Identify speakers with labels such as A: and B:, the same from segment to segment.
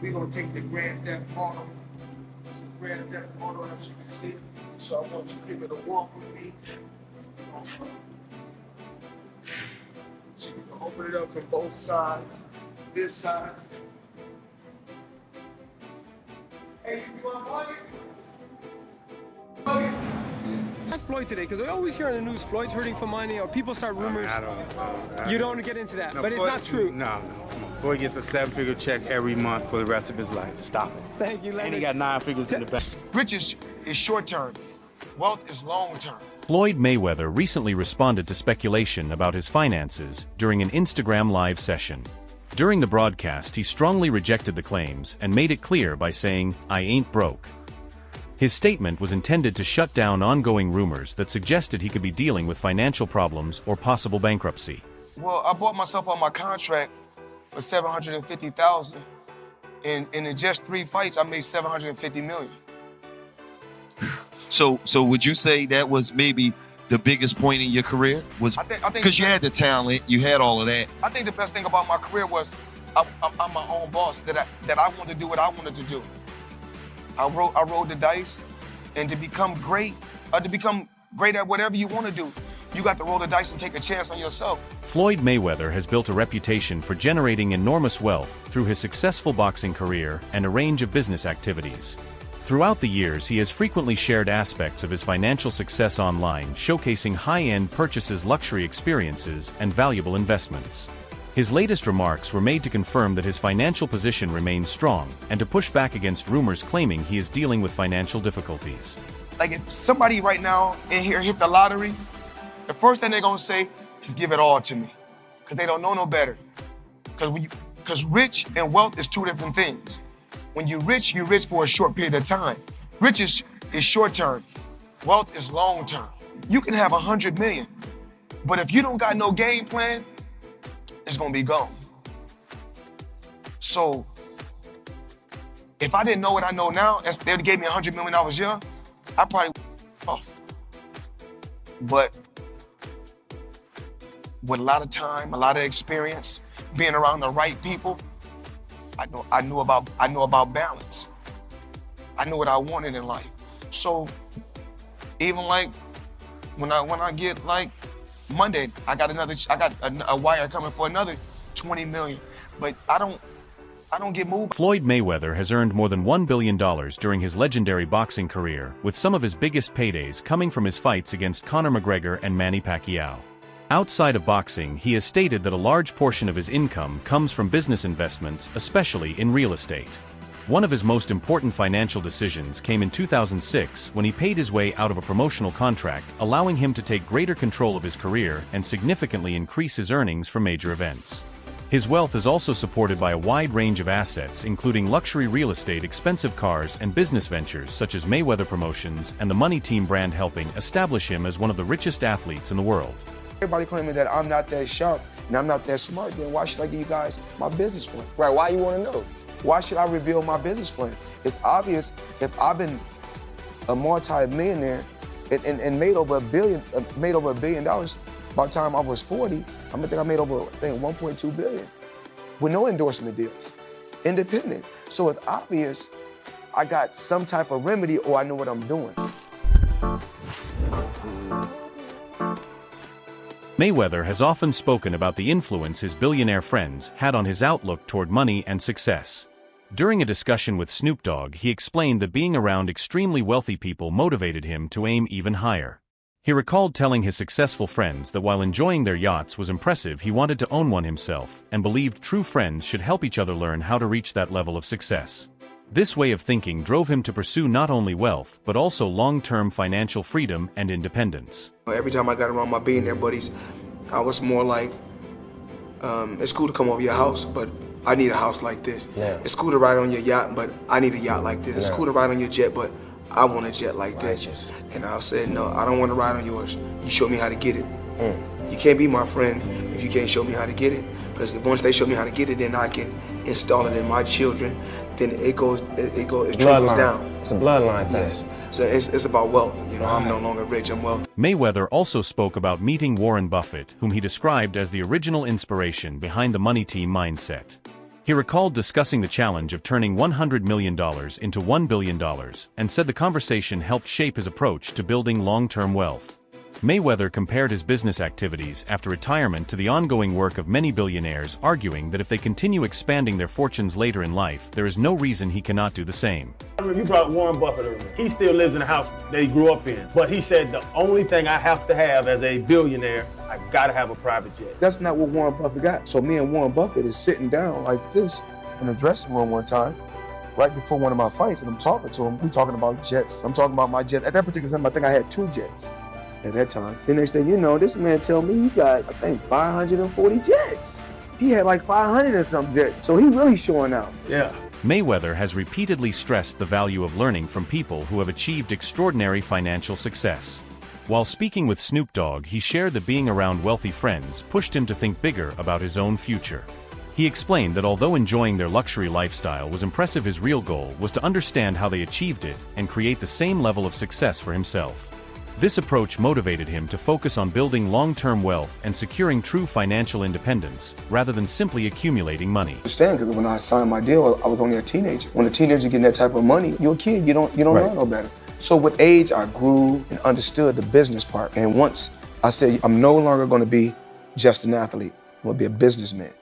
A: We're gonna take the Grand Theft Auto. It's the Grand Theft Auto, as you can see. So I want you people to walk with me. So you can open it up from both sides. This side. Hey, you want money?
B: Floyd today, because I always hear on the news Floyd's hurting for money, or people start rumors. You don't want to get into that, but
C: Floyd,
B: it's not true.
C: No. Floyd gets a 7-figure check every month for the rest of his life. Stop it.
B: Thank you, Leonard.
C: And he got 9 figures in the bank.
A: Riches is short term. Wealth is long term.
D: Floyd Mayweather recently responded to speculation about his finances during an Instagram live session. During the broadcast, he strongly rejected the claims and made it clear by saying, "I ain't broke." His statement was intended to shut down ongoing rumors that suggested he could be dealing with financial problems or possible bankruptcy.
A: Well, I bought myself on my contract for $750,000, and in just 3 fights, I made $750 million.
E: So would you say that was maybe the biggest point in your career? Was
A: I think
E: because you had the talent, you had all of that.
A: I think the best thing about my career was I'm my own boss. That I wanted to do what I wanted to do. I rolled the dice, and to become great at whatever you want to do, you got to roll the dice and take a chance on yourself.
D: Floyd Mayweather has built a reputation for generating enormous wealth through his successful boxing career and a range of business activities. Throughout the years, he has frequently shared aspects of his financial success online, showcasing high-end purchases, luxury experiences, and valuable investments. His latest remarks were made to confirm that his financial position remains strong and to push back against rumors claiming he is dealing with financial difficulties.
A: Like if somebody right now in here hit the lottery, the first thing they're gonna say is give it all to me, because they don't know no better. Because rich and wealth is two different things. When you're rich for a short period of time. Riches is short term. Wealth is long term. You can have 100 million, but if you don't got no game plan, it's gonna be gone. So if I didn't know what I know now, they'd gave me 100 million when I was young, I probably off. But with a lot of time, a lot of experience, being around the right people, I knew about balance. I knew what I wanted in life. So even like when I get like Monday, I got a wire coming for another 20 million, but I don't get moved.
D: Floyd Mayweather has earned more than $1 billion during his legendary boxing career, with some of his biggest paydays coming from his fights against Conor McGregor and Manny Pacquiao. Outside of boxing, he has stated that a large portion of his income comes from business investments, especially in real estate. One of his most important financial decisions came in 2006 when he paid his way out of a promotional contract, allowing him to take greater control of his career and significantly increase his earnings from major events. His wealth is also supported by a wide range of assets, including luxury real estate, expensive cars, and business ventures such as Mayweather Promotions and the Money Team brand, helping establish him as one of the richest athletes in the world.
A: Everybody claiming that I'm not that sharp and I'm not that smart, then why should I give you guys my business plan?
F: Right, why you want to know?
A: Why should I reveal my business plan? It's obvious if I've been a multi-millionaire and made over $1 billion, by the time I was 40, I think I made over, $1.2 billion with no endorsement deals, independent. So it's obvious I got some type of remedy or I know what I'm doing.
D: Mayweather has often spoken about the influence his billionaire friends had on his outlook toward money and success. During a discussion with Snoop Dogg, he explained that being around extremely wealthy people motivated him to aim even higher. He recalled telling his successful friends that while enjoying their yachts was impressive, he wanted to own one himself, and believed true friends should help each other learn how to reach that level of success. This way of thinking drove him to pursue not only wealth, but also long-term financial freedom and independence.
A: Every time I got around my billionaire buddies, I was more like, it's cool to come over your house, but I need a house like this.
F: Yeah.
A: It's cool to ride on your yacht, but I need a yacht like this. It's cool to ride on your jet, but I want a jet like this. And I said, no, I don't want to ride on yours. You show me how to get it. You can't be my friend if you can't show me how to get it. Because once they show me how to get it, then I can install it in my children. Then it trickles down.
F: It's a bloodline thing.
A: Yes. So it's about wealth. You know, I'm no longer rich, I'm wealthy.
D: Mayweather also spoke about meeting Warren Buffett, whom he described as the original inspiration behind the Money Team mindset. He recalled discussing the challenge of turning $100 million into $1 billion and said the conversation helped shape his approach to building long-term wealth. Mayweather compared his business activities after retirement to the ongoing work of many billionaires, arguing that if they continue expanding their fortunes later in life, there is no reason he cannot do the same.
F: You brought Warren Buffett over. He still lives in the house that he grew up in. But he said the only thing I have to have as a billionaire, I gotta have a private jet.
A: That's not what Warren Buffett got. So me and Warren Buffett is sitting down like this in the dressing room one time, right before one of my fights, and I'm talking to him. We're talking about jets. I'm talking about my jets. At that particular time, I think I had 2 jets at that time. The next thing you know, this man tell me he got, I think, 540 jets. He had like 500 and some jets. So he really showing out.
F: Yeah.
D: Mayweather has repeatedly stressed the value of learning from people who have achieved extraordinary financial success. While speaking with Snoop Dogg, he shared that being around wealthy friends pushed him to think bigger about his own future. He explained that although enjoying their luxury lifestyle was impressive, his real goal was to understand how they achieved it and create the same level of success for himself. This approach motivated him to focus on building long-term wealth and securing true financial independence, rather than simply accumulating money.
A: Understand, because when I signed my deal, I was only a teenager. When a teenager getting that type of money, you're a kid, you don't know no better. So with age, I grew and understood the business part. And once I said, I'm no longer gonna be just an athlete, I'm gonna be a businessman.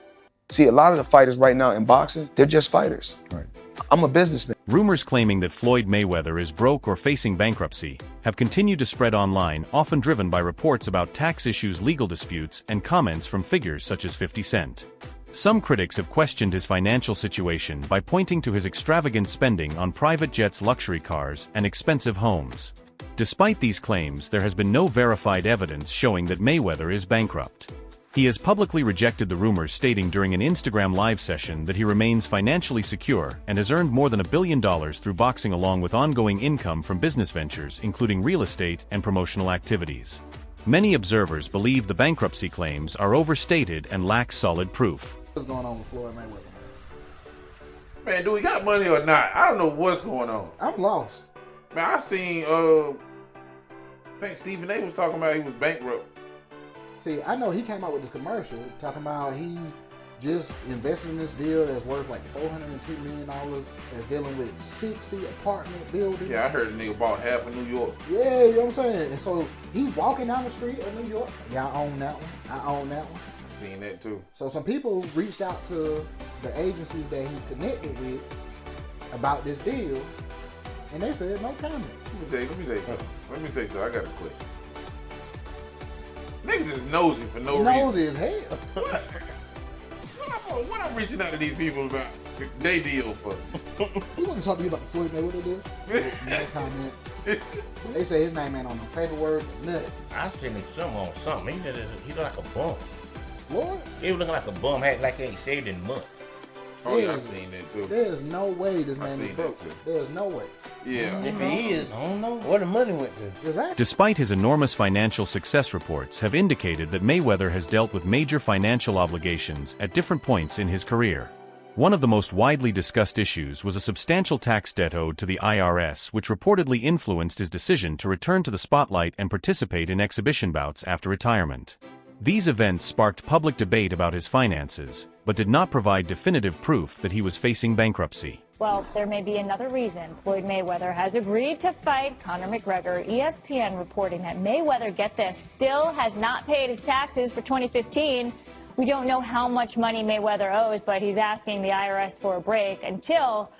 A: See, a lot of the fighters right now in boxing, they're just fighters. Right. I'm a businessman.
D: Rumors claiming that Floyd Mayweather is broke or facing bankruptcy have continued to spread online, often driven by reports about tax issues, legal disputes, and comments from figures such as 50 Cent. Some critics have questioned his financial situation by pointing to his extravagant spending on private jets, luxury cars, and expensive homes. Despite these claims, there has been no verified evidence showing that Mayweather is bankrupt. He has publicly rejected the rumors, stating during an Instagram live session that he remains financially secure and has earned more than $1 billion through boxing, along with ongoing income from business ventures, including real estate and promotional activities. Many observers believe the bankruptcy claims are overstated and lack solid proof.
G: What's going on with Floyd Mayweather,
H: Man, do we got money or not? I don't know what's going on.
G: I'm lost.
H: Man, I seen, I think Stephen A was talking about he was bankrupt.
G: See, I know he came out with this commercial talking about he just invested in this deal that's worth like $402 million, that's dealing with 60 apartment buildings.
H: Yeah, I heard the nigga bought half of New York.
G: Yeah, you know what I'm saying? And so he walking down the street of New York. Yeah, I own that one. I own that one.
H: I seen that too.
G: So some people reached out to the agencies that he's connected with about this deal, and they said no comment.
H: Let me say something. I got a question. Niggas is nosy for no reason.
G: Nosy as hell.
H: What I'm reaching out to these people about they deal for?
G: He want to talk to you about the Floyd Mayweather deal? No comment. They say his name ain't on no paperwork, nothing.
I: I seen him on something. He look like a bum.
G: Floyd?
I: He was looking like a bum, like he ain't shaved in months.
H: Oh, yeah, I seen that too.
G: There's no way this man is broke. There's no way.
H: Yeah.
I: If he is, I don't know where the money went to.
G: Exactly.
D: Despite his enormous financial success, reports have indicated that Mayweather has dealt with major financial obligations at different points in his career. One of the most widely discussed issues was a substantial tax debt owed to the IRS, which reportedly influenced his decision to return to the spotlight and participate in exhibition bouts after retirement. These events sparked public debate about his finances, but did not provide definitive proof that he was facing bankruptcy.
J: Well, there may be another reason Floyd Mayweather has agreed to fight Conor McGregor. ESPN reporting that Mayweather, get this, still has not paid his taxes for 2015. We don't know how much money Mayweather owes, but he's asking the IRS for a break. Until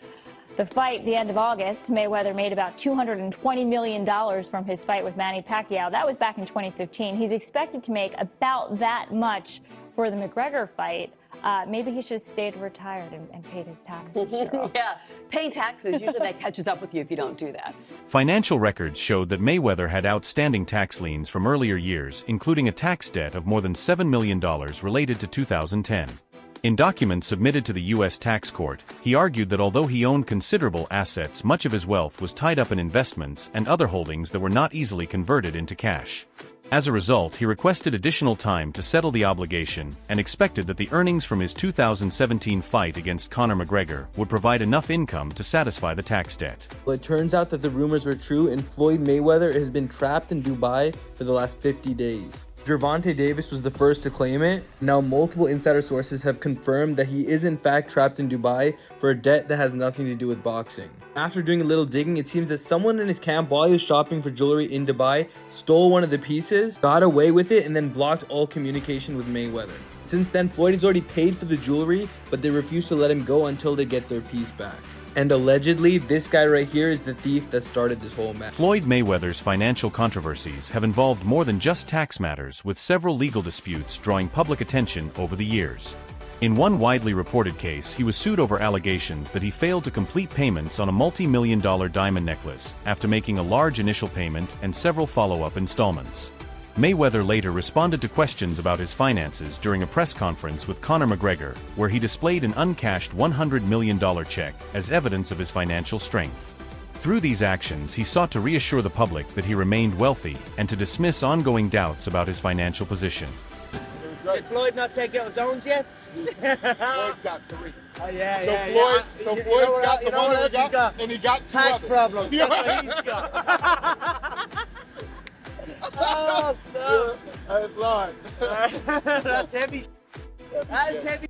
J: the fight, the end of August, Mayweather made about $220 million from his fight with Manny Pacquiao. That was back in 2015. He's expected to make about that much for the McGregor fight. Maybe he should have stayed retired and paid his taxes.
K: Yeah, pay taxes. Usually that catches up with you if you don't do that.
D: Financial records showed that Mayweather had outstanding tax liens from earlier years, including a tax debt of more than $7 million related to 2010. In documents submitted to the U.S. tax court, he argued that although he owned considerable assets, much of his wealth was tied up in investments and other holdings that were not easily converted into cash. As a result, he requested additional time to settle the obligation and expected that the earnings from his 2017 fight against Conor McGregor would provide enough income to satisfy the tax debt.
L: Well, it turns out that the rumors were true, and Floyd Mayweather has been trapped in Dubai for the last 50 days. Gervonta Davis was the first to claim it. Now multiple insider sources have confirmed that he is in fact trapped in Dubai for a debt that has nothing to do with boxing. After doing a little digging, it seems that someone in his camp, while he was shopping for jewelry in Dubai, stole one of the pieces, got away with it, and then blocked all communication with Mayweather. Since then, Floyd has already paid for the jewelry, but they refuse to let him go until they get their piece back. And allegedly, this guy right here is the thief that started this whole mess.
D: Floyd Mayweather's financial controversies have involved more than just tax matters, with several legal disputes drawing public attention over the years. In one widely reported case, he was sued over allegations that he failed to complete payments on a multi-million-dollar diamond necklace after making a large initial payment and several follow-up installments. Mayweather later responded to questions about his finances during a press conference with Conor McGregor, where he displayed an uncashed $100 million check as evidence of his financial strength. Through these actions, he sought to reassure the public that he remained wealthy and to dismiss ongoing doubts about his financial position.
M: Did Floyd not take out his own jets?
N: Floyd's got 3.
M: Oh yeah,
N: So Floyd's got the one that he got, and he got 2
M: tax
N: others.
M: problems. That's what he's got. Oh no!
N: That's lying.
M: That's heavy. That's heavy.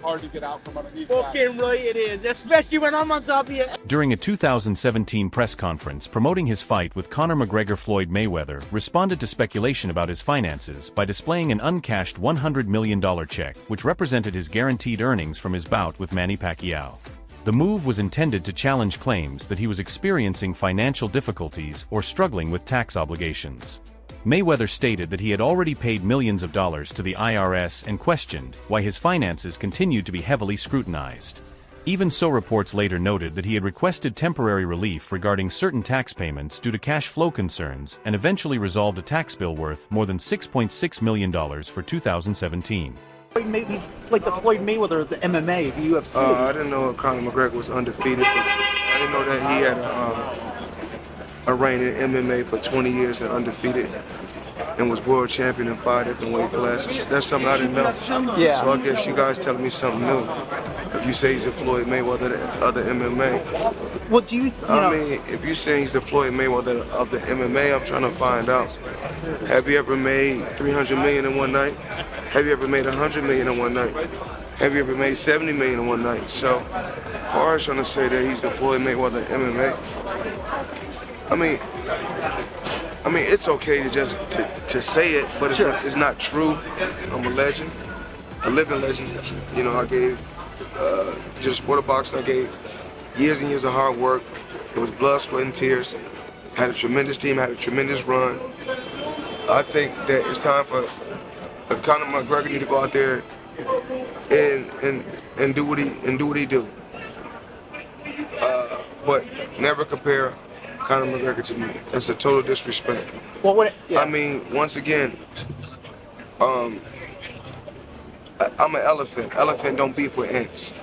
N: Hard to get out from underneath.
M: Fucking right it is, especially when I'm on top of you.
D: During a 2017 press conference promoting his fight with Conor McGregor, Floyd Mayweather responded to speculation about his finances by displaying an uncashed $100 million check, which represented his guaranteed earnings from his bout with Manny Pacquiao. The move was intended to challenge claims that he was experiencing financial difficulties or struggling with tax obligations. Mayweather stated that he had already paid millions of dollars to the IRS and questioned why his finances continued to be heavily scrutinized. Even so, reports later noted that he had requested temporary relief regarding certain tax payments due to cash flow concerns and eventually resolved a tax bill worth more than $6.6 million for 2017.
O: He's like the Floyd Mayweather of the MMA, the UFC.
P: I didn't know Conor McGregor was undefeated, but I didn't know that he had a reign in MMA for 20 years and undefeated, and was world champion in 5 different weight classes. That's something I didn't know.
O: Yeah.
P: So I guess you guys telling me something new. If you say he's the Floyd Mayweather of the MMA.
O: Well, do you
P: I mean, if you say he's the Floyd Mayweather of the MMA, I'm trying to find out. Have you ever made $300 million in one night? Have you ever made $100 million in one night? Have you ever made $70 million in one night? So, as far as trying to say that he's the Floyd Mayweather of MMA, I mean, it's okay to just to say it, but it's not true. I'm a legend, a living legend. You know, I gave just sport of boxing. I gave years and years of hard work. It was blood, sweat, and tears. Had a tremendous team. Had a tremendous run. I think that it's time for Conor McGregor need to go out there and do what he do. But never compare Conor McGregor to me. That's a total disrespect.
O: Well,
P: I mean, once again, I'm an elephant. Elephant don't beef with ants.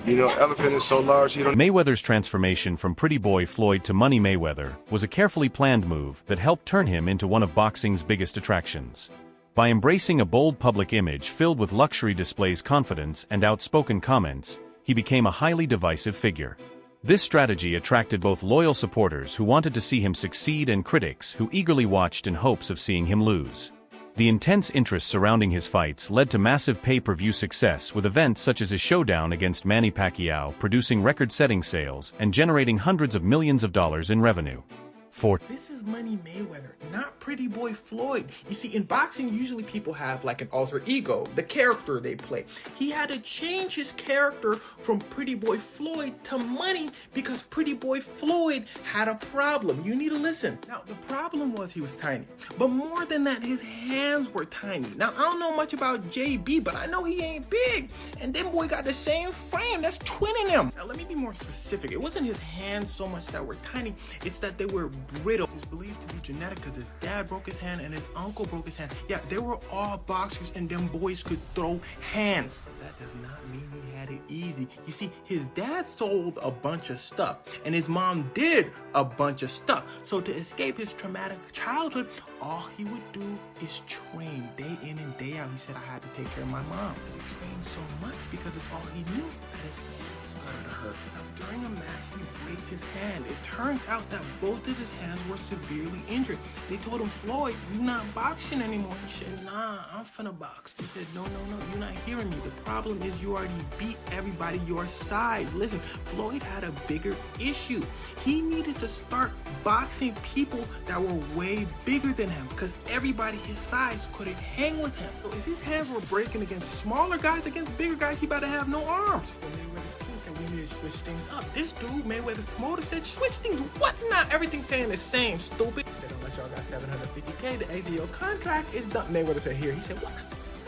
P: You know, elephant is so large, you don't...
D: Mayweather's transformation from Pretty Boy Floyd to Money Mayweather was a carefully planned move that helped turn him into one of boxing's biggest attractions. By embracing a bold public image filled with luxury displays, confidence, and outspoken comments, he became a highly divisive figure. This strategy attracted both loyal supporters who wanted to see him succeed and critics who eagerly watched in hopes of seeing him lose. The intense interest surrounding his fights led to massive pay-per-view success, with events such as his showdown against Manny Pacquiao producing record-setting sales and generating hundreds of millions of dollars in revenue.
Q: This is Money Mayweather, not Pretty Boy Floyd. You see, in boxing, usually people have like an alter ego, the character they play. He had to change his character from Pretty Boy Floyd to Money because Pretty Boy Floyd had a problem. You need to listen. Now, the problem was he was tiny. But more than that, his hands were tiny. Now, I don't know much about JB, but I know he ain't big. And them boy got the same frame. That's twinning him. Now, let me be more specific. It wasn't his hands so much that were tiny. It's that they were brittle. It's believed to be genetic because his dad broke his hand and his uncle broke his hand. Yeah, they were all boxers and them boys could throw hands. That does not mean he had it easy. You see, his dad sold a bunch of stuff, and his mom did a bunch of stuff. So to escape his traumatic childhood, all he would do is train day in and day out. He said, I had to take care of my mom. He trained so much because it's all he knew that his hand started to hurt. Now, during a match, he breaks his hand. It turns out that both of his hands were severely injured. They told him, Floyd, you're not boxing anymore. He said, nah, I'm finna box. He said, no, you're not hearing me. The problem is you already beat everybody your size. Listen, Floyd had a bigger issue. He needed to start boxing people that were way bigger than him because everybody his size couldn't hang with him. So if his hands were breaking against smaller guys, against bigger guys, he better have no arms. Well, Mayweather's team said we need to switch things up. This dude, Mayweather's promoter, said switch things. What now? Everything's saying the same, stupid. He said, unless y'all got $750K, the ADO contract is done. Mayweather said, here. He said, what?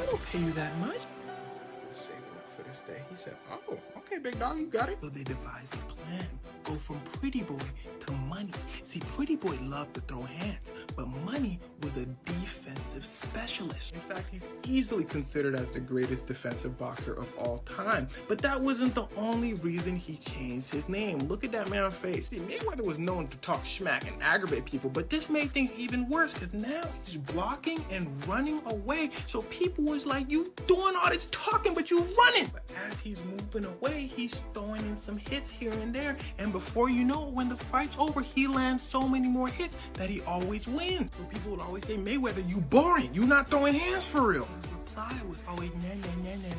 Q: I don't pay you that much. He said, I've been saving up for this day. He said, oh, okay, big dog, you got it. So they devised a plan. Go from Pretty Boy to Money. See, Pretty Boy loved to throw hands, but Money was a defensive specialist. In fact, he's easily considered as the greatest defensive boxer of all time. But that wasn't the only reason he changed his name. Look at that man's face. See, Mayweather was known to talk smack and aggravate people, but this made things even worse because now he's blocking and running away. So people was like, you doing all this talking, but you running. But as he's moving away, he's throwing in some hits here and there. And before you know it, when the fight's over, he lands so many more hits that he always wins. So people would always say, Mayweather, you boring. You not throwing hands for real. His reply was always, nah,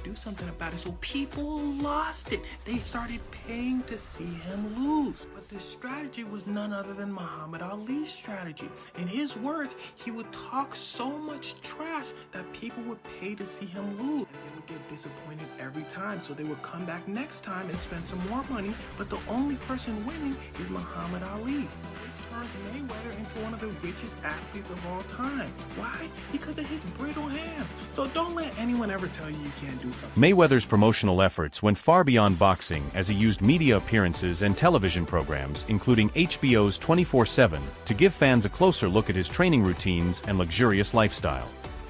Q: do something about it. So people lost it. They started paying to see him lose. But this strategy was none other than Muhammad Ali's strategy. In his words, he would talk so much trash that people would pay to see him lose. And they would get disappointed every time. So they would come back next time and spend some more money. But the only person winning is Muhammad Ali. This turns Mayweather into one of the richest athletes of all time. Why? Because of his brittle hands. So don't let anyone ever tell you you can't do something.
D: Mayweather's promotional efforts went far beyond boxing as he used media appearances and television programs, including HBO's 24/7, to give fans a closer look at his training routines and luxurious lifestyle.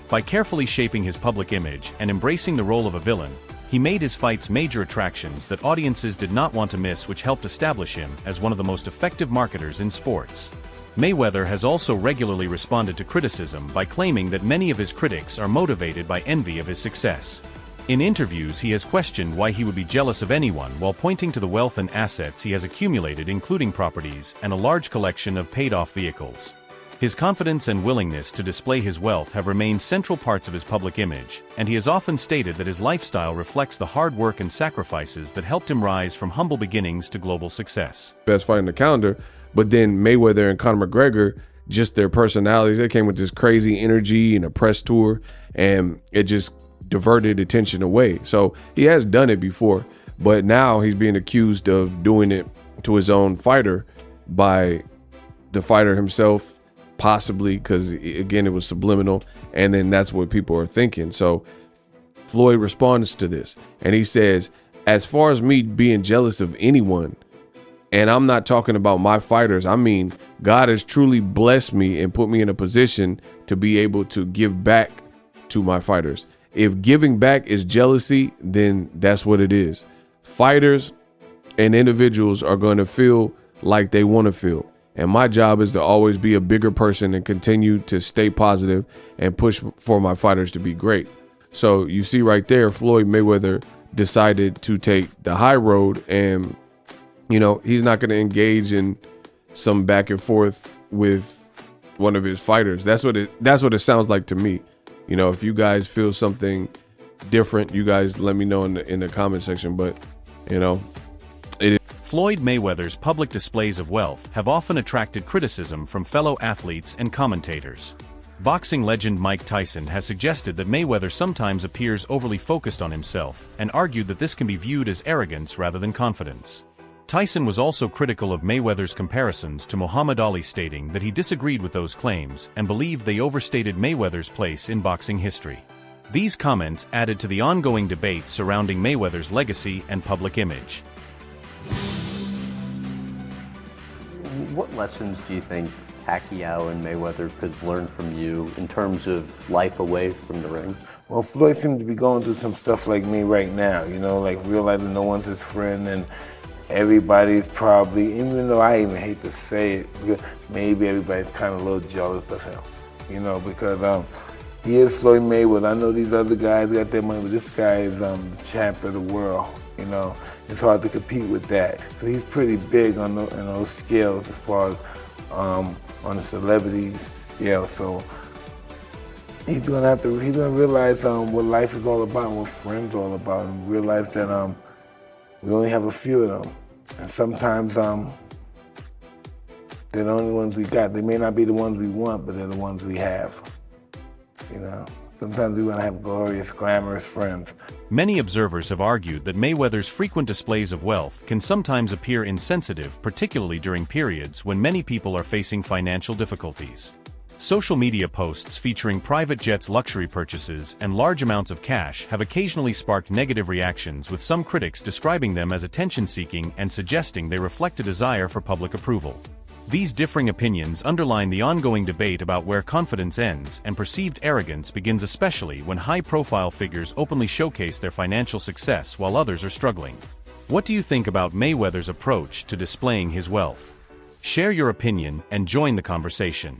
D: By carefully shaping his public image and embracing the role of a villain, he made his fights major attractions that audiences did not want to miss, which helped establish him as one of the most effective marketers in sports. Mayweather has also regularly responded to criticism by claiming that many of his critics are motivated by envy of his success. In interviews, he has questioned why he would be jealous of anyone while pointing to the wealth and assets he has accumulated, including properties and a large collection of paid-off vehicles. His confidence and willingness to display his wealth have remained central parts of his public image, and he has often stated that his lifestyle reflects the hard work and sacrifices that helped him rise from humble beginnings to global success.
R: Best fight in the calendar, but then Mayweather and Conor McGregor, just their personalities, they came with this crazy energy and a press tour, and it just diverted attention away. So he has done it before, but now he's being accused of doing it to his own fighter by the fighter himself, possibly because, again, it was subliminal, and then that's what people are thinking. So Floyd responds to this, and he says, as far as me being jealous of anyone, and I'm not talking about my fighters, I mean, God has truly blessed me and put me in a position to be able to give back to my fighters. If giving back is jealousy, then that's what it is. Fighters and individuals are going to feel like they want to feel. And my job is to always be a bigger person and continue to stay positive and push for my fighters to be great. So you see right there, Floyd Mayweather decided to take the high road, and, you know, he's not going to engage in some back and forth with one of his fighters. That's what it sounds like to me. You know, if you guys feel something different, you guys let me know in the comment section. But, you know,
D: Floyd Mayweather's public displays of wealth have often attracted criticism from fellow athletes and commentators. Boxing legend Mike Tyson has suggested that Mayweather sometimes appears overly focused on himself and argued that this can be viewed as arrogance rather than confidence. Tyson was also critical of Mayweather's comparisons to Muhammad Ali, stating that he disagreed with those claims and believed they overstated Mayweather's place in boxing history. These comments added to the ongoing debate surrounding Mayweather's legacy and public image.
S: What lessons do you think Pacquiao and Mayweather could learn from you in terms of life away from the ring?
T: Well, Floyd seems to be going through some stuff like me right now, you know, like realizing no one's his friend and everybody's probably, even though I even hate to say it, because maybe everybody's kind of a little jealous of him, you know, because he is Floyd Mayweather. I know these other guys got their money, but this guy is the champ of the world, you know. It's hard to compete with that. So he's pretty big on those scales as far as on the celebrity scale. So he's gonna realize what life is all about, what friends are all about, and realize that we only have a few of them. And sometimes they're the only ones we got. They may not be the ones we want, but they're the ones we have. You know, sometimes we want to have glorious, glamorous friends.
D: Many observers have argued that Mayweather's frequent displays of wealth can sometimes appear insensitive, particularly during periods when many people are facing financial difficulties. Social media posts featuring private jets, luxury purchases, and large amounts of cash have occasionally sparked negative reactions, with some critics describing them as attention-seeking and suggesting they reflect a desire for public approval. These differing opinions underline the ongoing debate about where confidence ends and perceived arrogance begins, especially when high-profile figures openly showcase their financial success while others are struggling. What do you think about Mayweather's approach to displaying his wealth? Share your opinion and join the conversation.